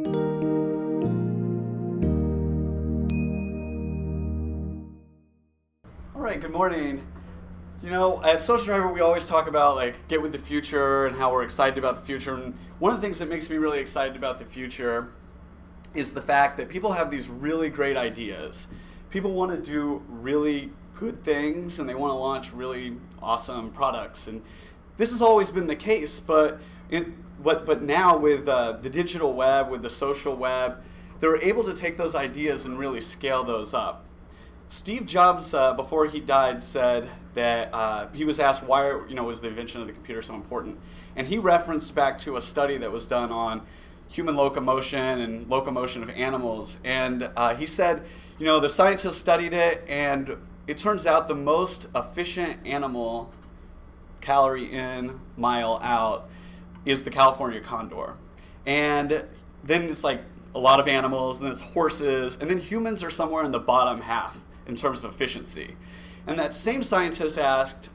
All right, good morning. You know, at Social Driver, we always talk about like get with the future and how we're excited about the future. And one of the things that makes me really excited about the future is the fact that people have these really great ideas. People want to do really good things and they want to launch really awesome products. And this has always been the case, but now with the digital web, with the social web, they're able to take those ideas and really scale those up. Steve Jobs, before he died, said that he was asked why was the invention of the computer so important, and he referenced back to a study that was done on human locomotion and locomotion of animals, and he said, the scientists studied it, and it turns out the most efficient animal, calorie in, mile out, is the California condor, and then it's like a lot of animals, and then it's horses, and then humans are somewhere in the bottom half in terms of efficiency. And that same scientist asked,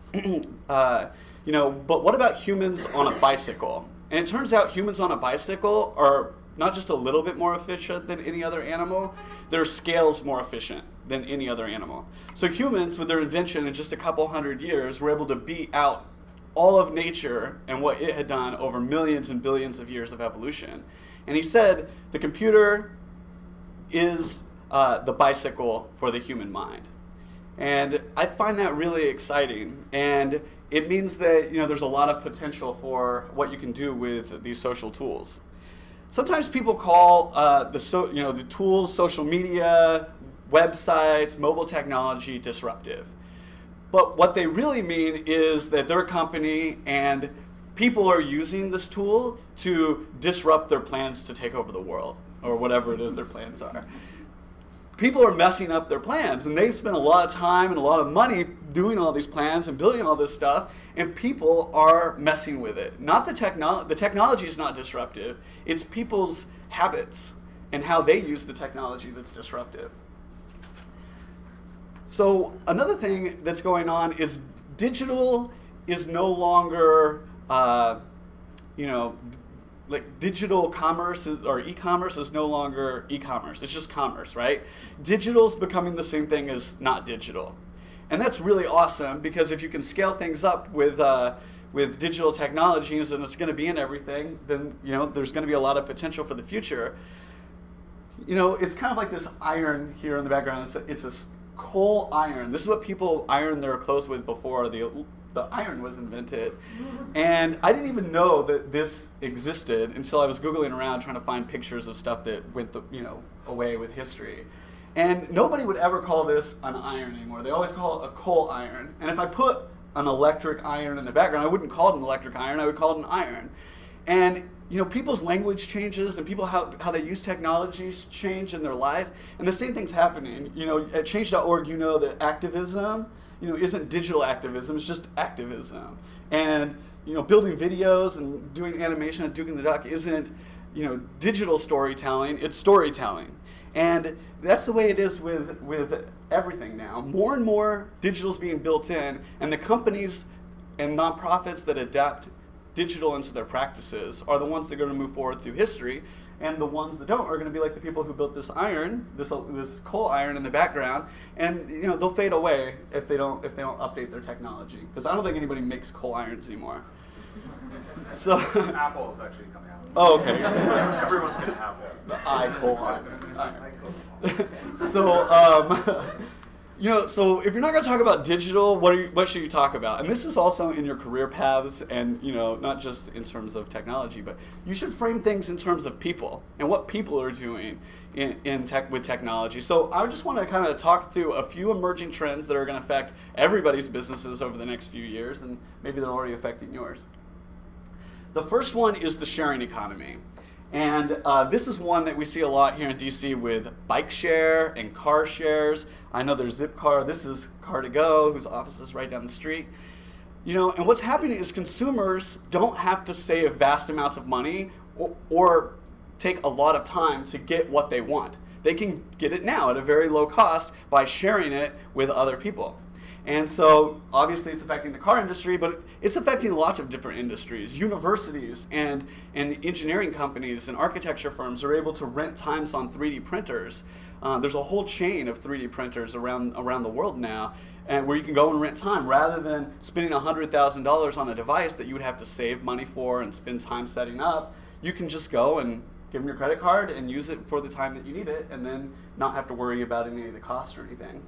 but what about humans on a bicycle? And it turns out humans on a bicycle are not just a little bit more efficient than any other animal, they're scales more efficient than any other animal. So humans, with their invention in just a couple hundred years, were able to beat out all of nature and what it had done over millions and billions of years of evolution. And he said the computer is the bicycle for the human mind. And I find that really exciting. And it means that there's a lot of potential for what you can do with these social tools. Sometimes people call the tools, social media, websites, mobile technology disruptive. But what they really mean is that their company and people are using this tool to disrupt their plans to take over the world, or whatever it is their plans are. People are messing up their plans, and they've spent a lot of time and a lot of money doing all these plans and building all this stuff, and people are messing with it. Not the technology. The technology is not disruptive. It's people's habits and how they use the technology that's disruptive. So another thing that's going on is digital is no longer, like digital commerce or e-commerce is no longer e-commerce. It's just commerce, right? Digital's becoming the same thing as not digital. And that's really awesome, because if you can scale things up with digital technologies and it's going to be in everything, then there's going to be a lot of potential for the future. It's kind of like this iron here in the background. It's a coal iron. This is what people iron their clothes with before the iron was invented. And I didn't even know that this existed until I was Googling around trying to find pictures of stuff that went away with history. And nobody would ever call this an iron anymore. They always call it a coal iron. And if I put an electric iron in the background, I wouldn't call it an electric iron, I would call it an iron. And people's language changes, and people how they use technologies change in their life, and the same thing's happening. At change.org, that activism isn't digital activism, it's just activism. And building videos and doing animation at Duke and the Duck isn't digital storytelling, it's storytelling. And that's the way it is with everything now. More and more digital's being built in, and the companies and nonprofits that adapt digital into their practices are the ones that are going to move forward through history, and the ones that don't are going to be like the people who built this iron, this coal iron in the background, and they'll fade away if they don't update their technology, because I don't think anybody makes coal irons anymore. So Apple is actually coming out. Oh, okay. Everyone's gonna have one. The coal iron. So if you're not going to talk about digital, what should you talk about? And this is also in your career paths, and not just in terms of technology, but you should frame things in terms of people and what people are doing with technology. So I just want to kind of talk through a few emerging trends that are going to affect everybody's businesses over the next few years, and maybe they're already affecting yours. The first one is the sharing economy. And this is one that we see a lot here in DC with Bikeshare and car shares. I know there's Zipcar. This is Car2Go, whose office is right down the street. And what's happening is consumers don't have to save vast amounts of money or take a lot of time to get what they want. They can get it now at a very low cost by sharing it with other people. And so obviously it's affecting the car industry, but it's affecting lots of different industries. Universities and engineering companies and architecture firms are able to rent times on 3D printers. There's a whole chain of 3D printers around the world now, and where you can go and rent time rather than spending $100,000 on a device that you would have to save money for and spend time setting up. You can just go and give them your credit card and use it for the time that you need it, and then not have to worry about any of the costs or anything.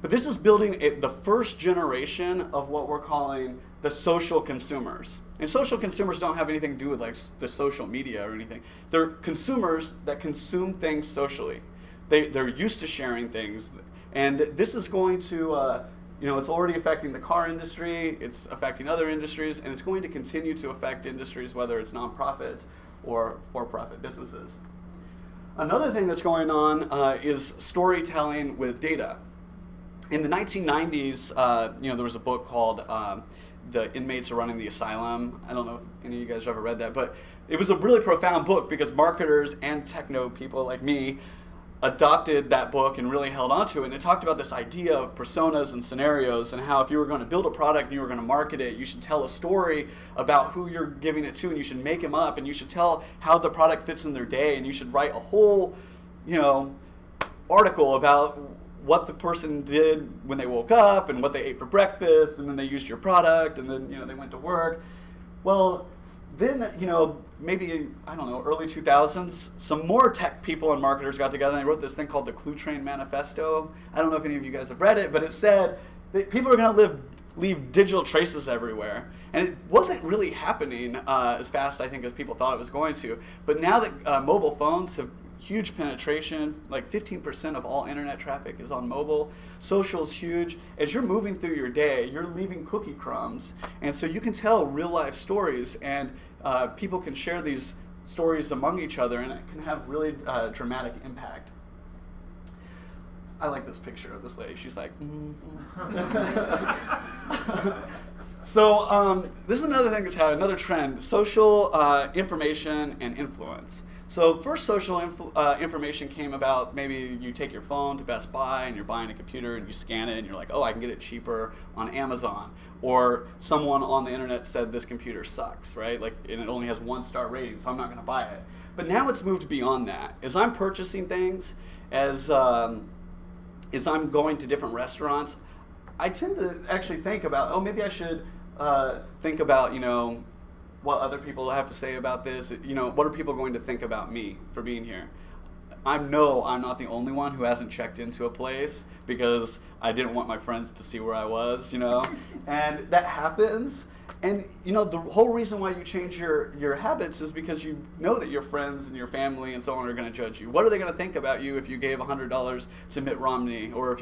But this is building the first generation of what we're calling the social consumers. And social consumers don't have anything to do with like the social media or anything. They're consumers that consume things socially. They're used to sharing things, and this is going to, it's already affecting the car industry, it's affecting other industries, and it's going to continue to affect industries, whether it's nonprofits or for-profit businesses. Another thing that's going on is storytelling with data. In the 1990s, there was a book called The Inmates Are Running the Asylum. I don't know if any of you guys have ever read that, but it was a really profound book because marketers and techno people like me adopted that book and really held on to it. And it talked about this idea of personas and scenarios, and how if you were going to build a product and you were going to market it, you should tell a story about who you're giving it to, and you should make them up, and you should tell how the product fits in their day, and you should write a whole, article about what the person did when they woke up and what they ate for breakfast, and then they used your product, and then they went to work. Well, then maybe early 2000s, some more tech people and marketers got together and they wrote this thing called the Clue Train Manifesto. I don't know if any of you guys have read it, but it said that people are going to leave digital traces everywhere, and it wasn't really happening as fast, I think, as people thought it was going to. But now that mobile phones have huge penetration, like 15% of all internet traffic is on mobile. Social's huge. As you're moving through your day, you're leaving cookie crumbs. And so you can tell real life stories, and people can share these stories among each other, and it can have really dramatic impact. I like this picture of this lady. She's like, So this is another thing that's happening, another trend, social information and influence. So first social information came about, maybe you take your phone to Best Buy and you're buying a computer and you scan it and you're like, oh, I can get it cheaper on Amazon. Or someone on the internet said this computer sucks, right? And it only has 1-star rating, so I'm not going to buy it. But now it's moved beyond that. As I'm purchasing things, as I'm going to different restaurants, I tend to actually think about, maybe I should think about, what other people have to say about this. What are people going to think about me for being here? I'm not the only one who hasn't checked into a place because I didn't want my friends to see where I was, and that happens. And the whole reason why you change your habits is because you know that your friends and your family and so on are going to judge you. What are they going to think about you if you gave $100 to Mitt Romney, or if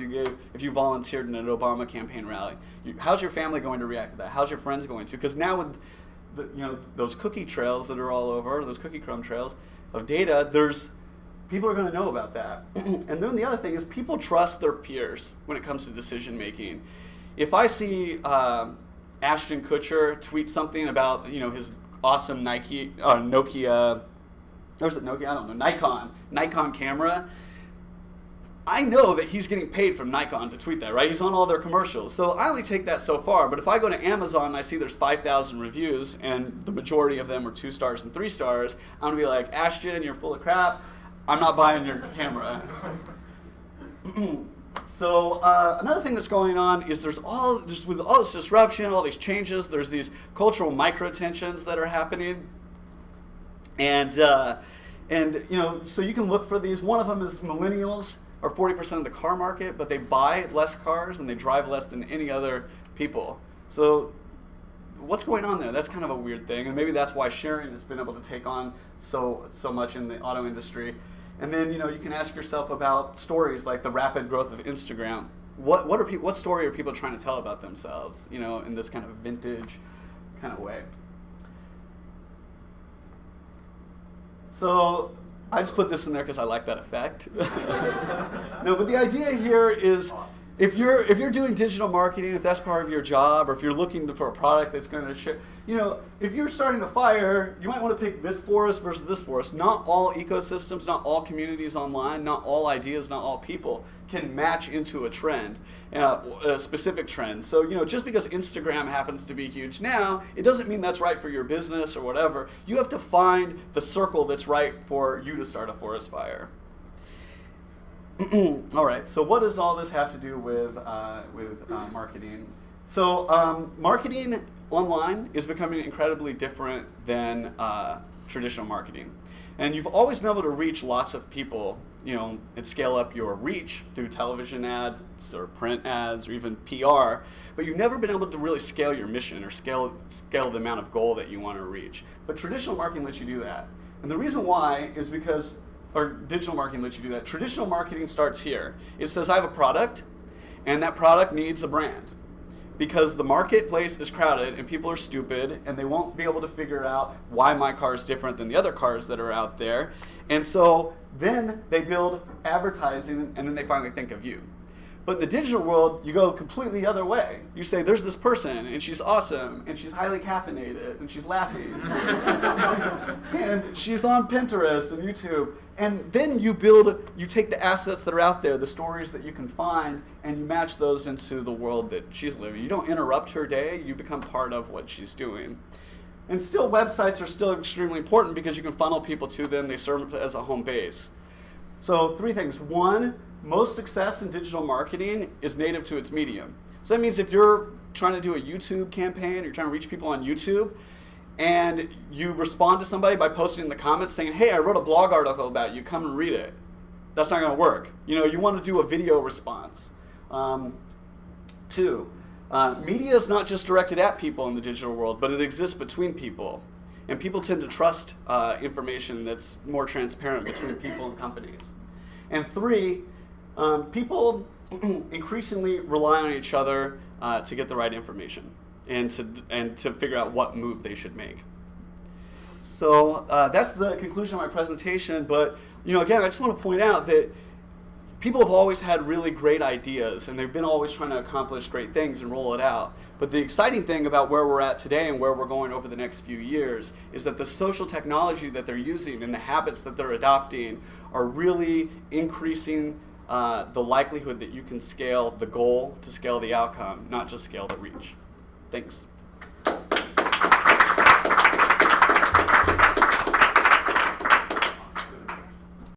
you volunteered in an Obama campaign rally? How's your family going to react to that? How's your friends going to? Because now with those cookie trails that are all over, those cookie crumb trails of data, people are going to know about that. And then the other thing is people trust their peers when it comes to decision making. If I see Ashton Kutcher tweet something about his awesome Nokia, or is it Nokia? I don't know, Nikon camera, I know that he's getting paid from Nikon to tweet that, right? He's on all their commercials. So I only take that so far. But if I go to Amazon and I see there's 5,000 reviews and the majority of them are 2 stars and 3 stars, I'm going to be like, Ashton, you're full of crap. I'm not buying your camera. So another thing that's going on is with all this disruption, all these changes, there's these cultural micro-tensions that are happening. And so you can look for these. One of them is millennials are 40% of the car market, but they buy less cars and they drive less than any other people. So what's going on there? That's kind of a weird thing, and maybe that's why sharing has been able to take on so much in the auto industry. And then you can ask yourself about stories like the rapid growth of Instagram. What story are people trying to tell about themselves? In this kind of vintage kind of way. So I just put this in there because I like that effect. No, but the idea here is if you're doing digital marketing, if that's part of your job, or if you're looking for a product that's going to share, if you're starting a fire, you might want to pick this forest versus this forest. Not all ecosystems, not all communities online, not all ideas, not all people can match into a trend, a specific trend. So, just because Instagram happens to be huge now, it doesn't mean that's right for your business or whatever. You have to find the circle that's right for you to start a forest fire. All right, so what does all this have to do with marketing? So marketing online is becoming incredibly different than traditional marketing. And you've always been able to reach lots of people, and scale up your reach through television ads or print ads or even PR, but you've never been able to really scale your mission or scale the amount of goal that you want to reach. But traditional marketing lets you do that. And the reason why is because or digital marketing lets you do that. Traditional marketing starts here. It says I have a product, and that product needs a brand. Because the marketplace is crowded and people are stupid and they won't be able to figure out why my car is different than the other cars that are out there. And so then they build advertising and then they finally think of you. But in the digital world, you go completely the other way. You say, there's this person, and she's awesome, and she's highly caffeinated, and she's laughing. And she's on Pinterest and YouTube. And then you take the assets that are out there, the stories that you can find, and you match those into the world that she's living. You don't interrupt her day, you become part of what she's doing. And still, websites are still extremely important because you can funnel people to them, they serve as a home base. So 3 things. 1, most success in digital marketing is native to its medium. So that means if you're trying to do a YouTube campaign, you're trying to reach people on YouTube, and you respond to somebody by posting in the comments saying, hey, I wrote a blog article about you, come and read it. That's not going to work. You want to do a video response. 2, media is not just directed at people in the digital world, but it exists between people. And people tend to trust information that's more transparent between people and companies. And 3, people increasingly rely on each other to get the right information and to figure out what move they should make. So that's the conclusion of my presentation. But again, I just want to point out that people have always had really great ideas, and they've been always trying to accomplish great things and roll it out. But the exciting thing about where we're at today and where we're going over the next few years is that the social technology that they're using and the habits that they're adopting are really increasing the likelihood that you can scale the goal to scale the outcome, not just scale the reach. Thanks.